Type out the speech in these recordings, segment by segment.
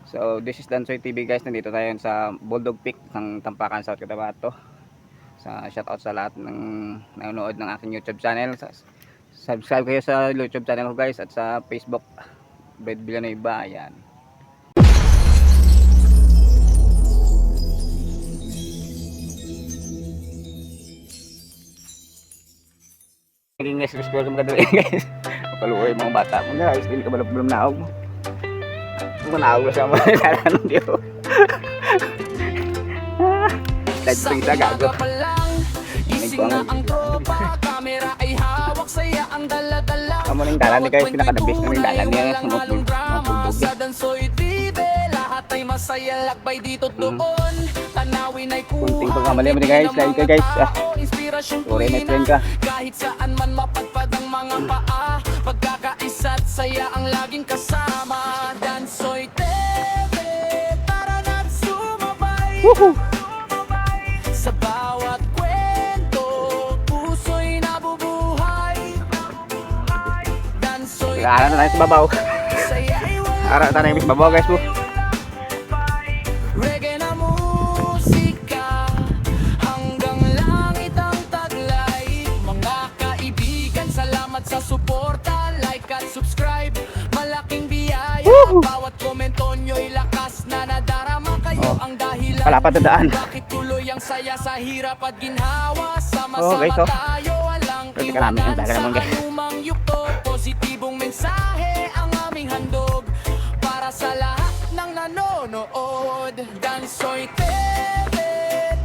So this is Dansoy TV guys, nandito tayo sa Bulldog Peak ng Tampakan, South Cotabato. Shoutout sa lahat ng nanonood ng aking YouTube channel. Subscribe kayo sa YouTube channel ko guys at sa Facebook Brad Villanueva. Ayan. Naging school ka magkadali guys. Kapaluoy mga bata mo guys, hindi ka balap-balap na ako. Manawag sa mga nalanon diyo. Let's bring sa gago. Ising na ang tropa, kamera ay hawak, saya ang dala-dala. Amo ning dalan ni guys, pinaka-the-best na ning dalan niya sa mga drama sa Dansoy TV. Lahat ay masaya, lakbay dito doon. Tanawin ay kuha. Kunting pagkamali mo ni guys, like ka guys. Sorry my friend ka. Kahit saan man mapadpad ang mga paa, pagkakaisa't saya ang laging kasama. Dansoy TV, tara na't sumabay. Sa bawat kwento, puso'y nabubuhay. Dansoy TV, ara na tayo sa babaw. Ara na tayo sa babaw guys po. Reggae na musika, hanggang langit ang taglay. Mga kaibigan, salamat sa suporta. Like at subscribe, malaking biyaya. Bawat komento nyo'y lakas na nadarama. Kayo ang dahilan bakit tuloy ang saya sa hirap at ginhawa. Sama-sama tayo, walang iwanan sa anumang yugto. Positibong mensahe ang aming handog para sa lahat ng nanonood. Dansoy TV,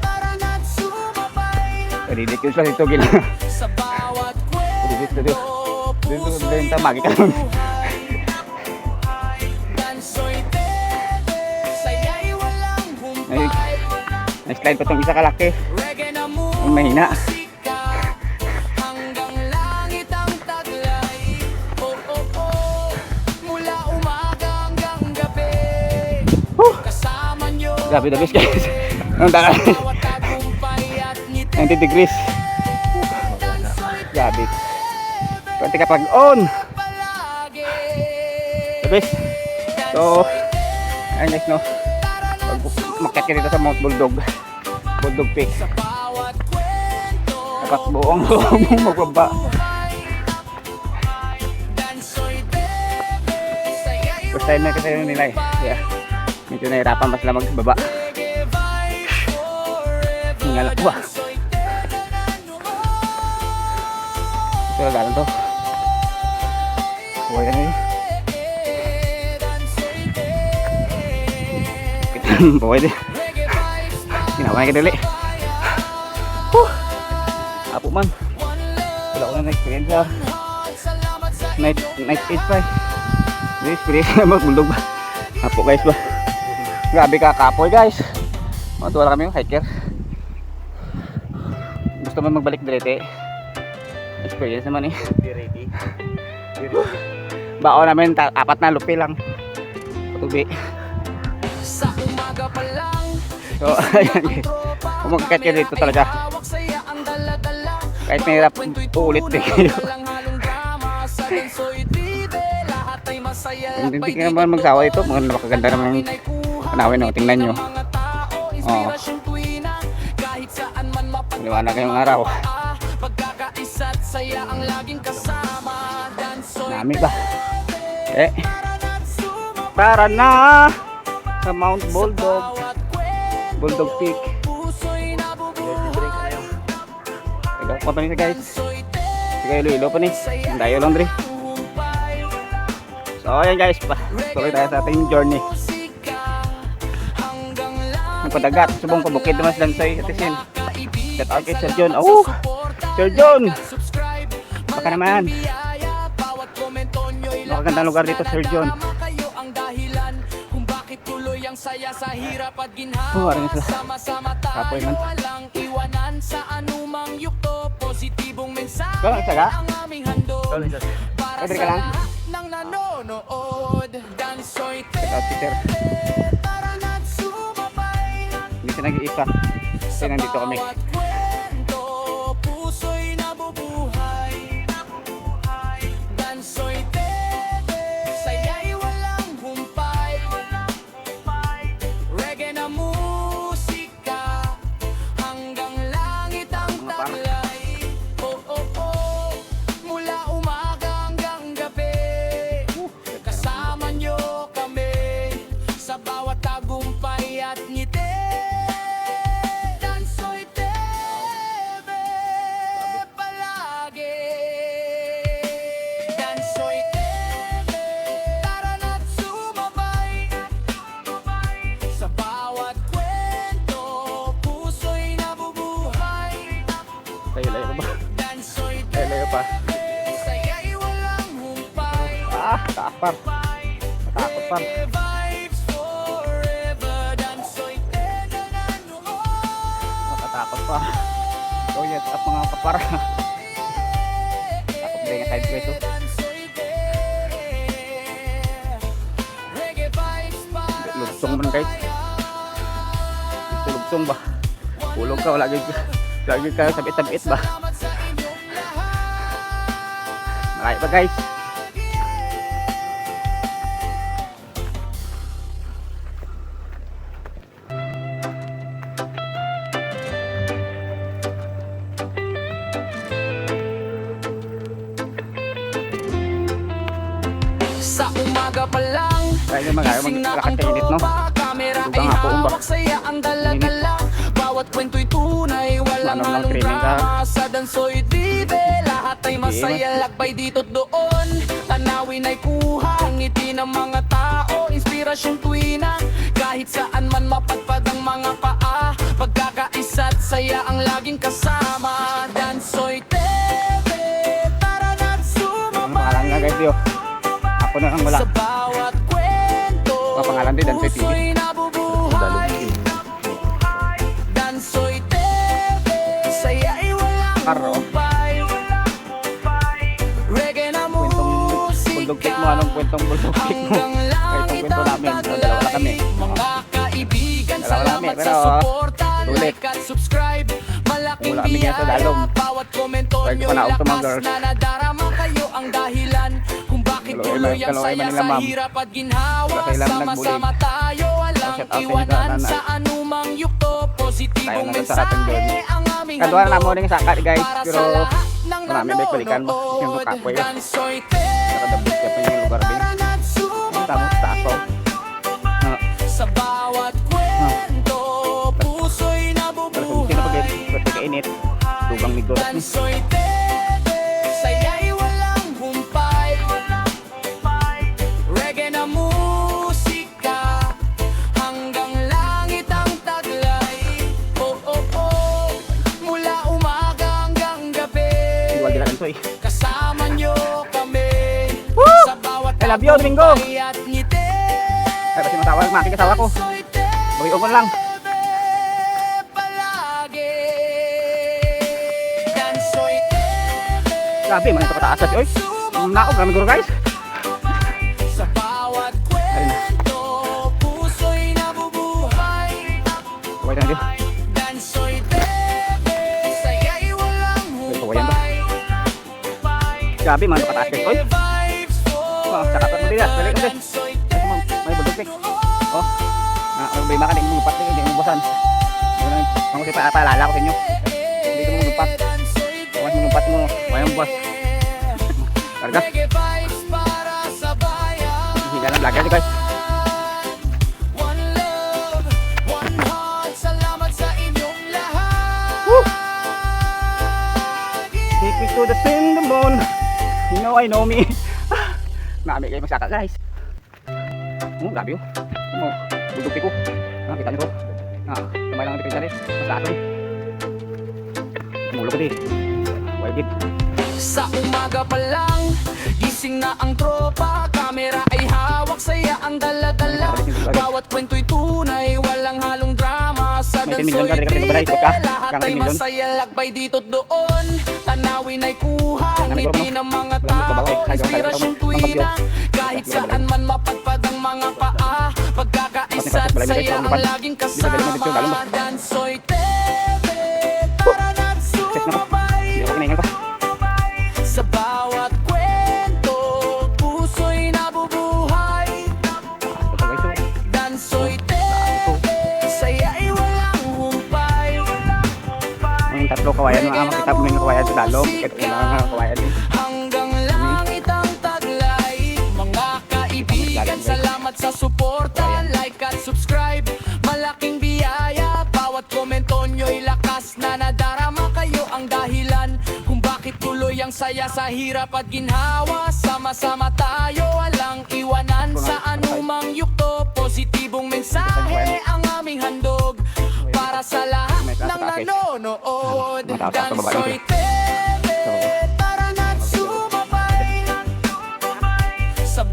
tara na't sumabay. Ridiculous lang ito gila. Sa bawat kwento, puso'y nabubuhay. Dansoy TV, saya'y walang humpay. Next-slide pa itong isa kalaki. Ang mahina. Hanggang langit ang taglay. Oh, oh, oh. Mula umaga hanggang gabi. Kasama nyo. Grabe the best guys. Ang tagal. 90 degrees. Grabe. Pwede ka pag-on. The best. So, ayun guys no. Makyat ka dito sa Mount Bulldog Peak. Dapat buong magbaba. First time na kasi yun nila eh. Yeah. Medyo nahirapan pa sila magbaba. Hingalak ba? Ito na galang to. Buhay na yun. Buhay din. Ginawa na kadali. Apo man. Wala ko na na-experience sa night stage pa eh. Na-experience na magbundog ba. Apo guys ba. Grabe ka kapoy guys. Matuwa kami yung hiker. Gusto man magbalik direte. Experience naman eh. Direte. Bao namin 4 na lupi lang. Patubi. Sa umaga pa lang. So, ayan guys. Umakakit ka dito talaga. Kahit mahirap, uulit din kayo. Hindi ka naman magsawa dito. Mga napakaganda naman yung panawin no. Tingnan nyo. Oh. Maliwanag kayong araw. Nami ba? Tara na sa Mount Bulldog Peak. Ikaw pa ni guys. Sige ilo pa ni. Dayo lang dre. So ayan guys, tuloy tayo sa ating journey. Nagpadagat, subong pabukid naman sa Dansoy Atisin. Shout out kay Sir John. Oh, Sir John. Baka naman. Makagandang lugar dito Sir John. Saya sa hirap at ginhawa, sama-sama tayo, walang iwanan sa anumang yugto. Positibong mensahe ang aming handog para sa lahat ng nanonood. Dansoy TV, tara na't sumabay. Hindi siya nag-iisa. Kasi nandito kami. Puso'y nabubuhay. Dansoy TV, saya'y walang humpay. Taas par. Matakot par. Matatakot pa. So yun at mga kapar. Takot din yung side quest. Lugsong man guys. Lugsong ba? Ulog ka, lagi ka sabit-sabit ba? Malayo ba guys? Sa umaga pa lang, Kaya mga gising na ang maglakas kainit, no? tropa, kamera ay Lugang ako, ba? hawak, saya ang dala-dala. Bawat kwento'y tunay, walang Manong ng halong training ka. drama. Sa danso'y vive, lahat ay masaya, lakbay dito't doon. Tanawin ay kuha, ngiti ng mga tao, inspirasyon tuwina. Kahit saan man mapadpad ang mga paa, pagkakaisa't saya ang laging kasama. Danso'y TV, tara na't Pangalan nga sumabay. guys yo. Ako na ang wala. Sa bawat kwento, Pangalan din, Dansoy TV. puso'y nabubuhay. Dansoy TV, saya'y walang Karo. hupay. Reggae na Buldog-tik mo, musika, anong kwentong buldog-tik mo? hanggang langit kwento ang namin, so, dalawa lang kami. taglay. Mga kaibigan, Dalawa lang kami, salamat pero, sa suporta. sulit. Like at subscribe, malaking Wala kami nga sa biyaya. dalom. Bawat komento Pwede nyo, pa na ako sa mga lakas girls. na nadarama kayo ang dahilan kung bakit Kaloy tuloy ang man saya nila, sa ma'am. hirap at ginhawa. Wala kailangan Sama-sama tayo, walang Shout out sa inyo, iwanan nanay. sa anumang yukto. Positibong Tayo na sa ating mensahe journey. ang aming Kadwa na mo handog rin sa akin guys, para pero sa lahat ng marami may balikan mo. Yung nanonood. kapoy. Dansoy Nakadabot ka pa yung lugar din. para na't Tamo sumabay. sa ako. Sa bawat kwento, puso'y Pero sino pag nabubuhay. pagkainit, dugang migos ni. Dansoy TV, saya'y walang humpay. Reggae na musika, hanggang langit ang taglay. Oh, oh, oh, mula umaga hanggang gabi, Iwal din lang ito eh. kasama nyo kami. Sa bawat I love you, Domingo. tagumpay at ngiti. Ay, kasi matawag, making kasawa ko. Dansoy TV, Bawi ko lang. palagi. Dansoy TV, Grabe, man ito kataas at oy. Naog, kami guro guys. sa bawat kwento, puso'y nabubuhay. Kaway na din. Dansoy TV, saya'y walang kawayan ba? hupay. Grabe, man ito kataas guys. Oy, Vibes oh, saka pa mo din ah. Dali forever. kasi. Dansoy Ay, ma'am, may budok oh, may maka din mulupat din, hindi umubusan. Mga kasi paalala ko sa inyo. Hindi ka mulupat. Huwag mulupat mo. Huwag yung buwas. Karga. Reggae vibes para sa bayan. Higa lang vlog guys. One love, one heart. Salamat sa inyong lahat. Woo! Take me to the cinnamon. You know me. Nami kayo magsaka guys. Grabe yun. Budok ko. Kita nyo to. Kamay lang ang tipid na rin. Masato eh. Tumulo ko din. Wagid. Sa umaga pa lang, gising na ang tropa. Kamera ay hawak, saya ang dala-dala. Bawat kwento'y tunay, walang halong drama. Sa May 10 danso'y million ka, di ka tribe, ka. lahat Gang ay 10 million. masaya, lakbay dito't doon. Tanawin ay kuha, ngiti ng mga tao, inspirasyon tuwina. Kahit saan man mapadpad ang mga paa, pagkakaisa't saya ang laging kasama. Dansoy TV, para na't sumabay. Hindi ako kinahingan ko. Sa bawat kwento, puso'y nabubuhay. Ito guys. Dansoy TV, saya'y walang humpay. Ang tatlo kawayan mga makita mo yung kawayan sa dalom. Ito yung mga kawayan din. Hanggang langit ang taglay. Mga kaibigan, salamat sa suporta. Like at subscribe, malaking biyaya. Bawat komento nyo'y lakas na nadarama kayo ang dahilan kung bakit tuloy ang saya sa hirap at ginhawa. Sama-sama tayo, walang iwanan sa anumang yukto. Positibong mensahe ang aming handog para sa lahat ng nanonood. Dansoy TV, para na't sumabay. Sa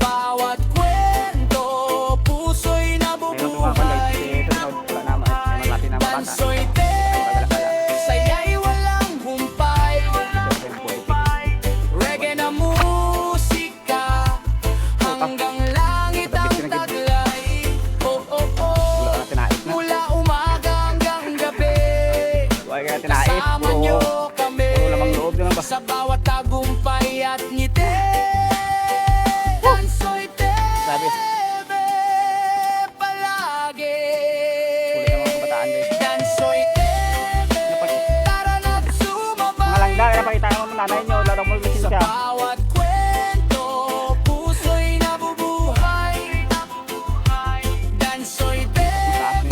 sa bawat tagumpay at ngiti. Dansoy Sabi, TV palagi. kulit ng mga kabataan guys. Dansoy TV, tara na't Mga sumabay. langga, napakita naman mo nanay nyo, lalong mo lumisin Sa siya. bawat kwento, puso'y nabubuhay. Dansoy TV,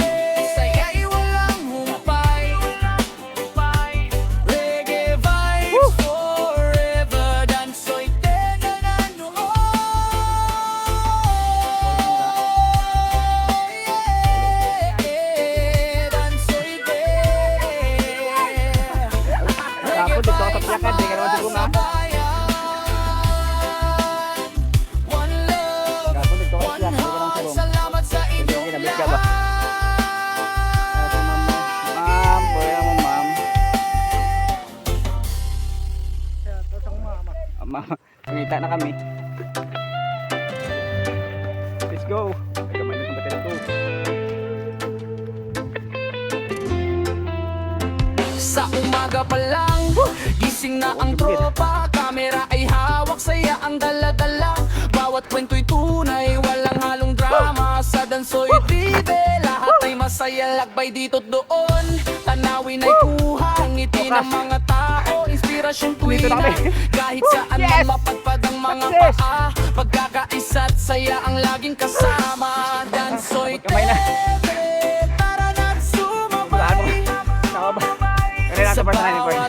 saya'y walang humpay. Reggae vibes forever. Dansoy TV na nanood. Dansoy TV. Tapos dito ka sa piyakan, di ka naman siguro nga. One love, Tapos dito ka sa one piyakan, di ka naman heart. siguro. Salamat sa inyong Kinabit ka ba? lahat. Ma'am, pwede mo ma'am. Ma'am, kumita na kami. Let's go. Gamay na itong battery ko. Sa umaga pa lang, gising na ang tropa. Kamera ay hawak, saya ang dala-dala. Bawat kwento'y tunay, walang halong drama. Sa Dansoy TV, lahat ay masaya. Lakbay dito't doon, tanawin ay kuha. Ngiti ng mga tao, inspirasyon tuwing Dito na kami. kahit saan Yes! man mapadpad ang mga Success! paa. Pagkakaisa't saya ang laging kasama. Dansoy Kamay na. TV, tara na't Wala mo. sumabay. Tama ba? Kaya natin Sa personalin ko. bawat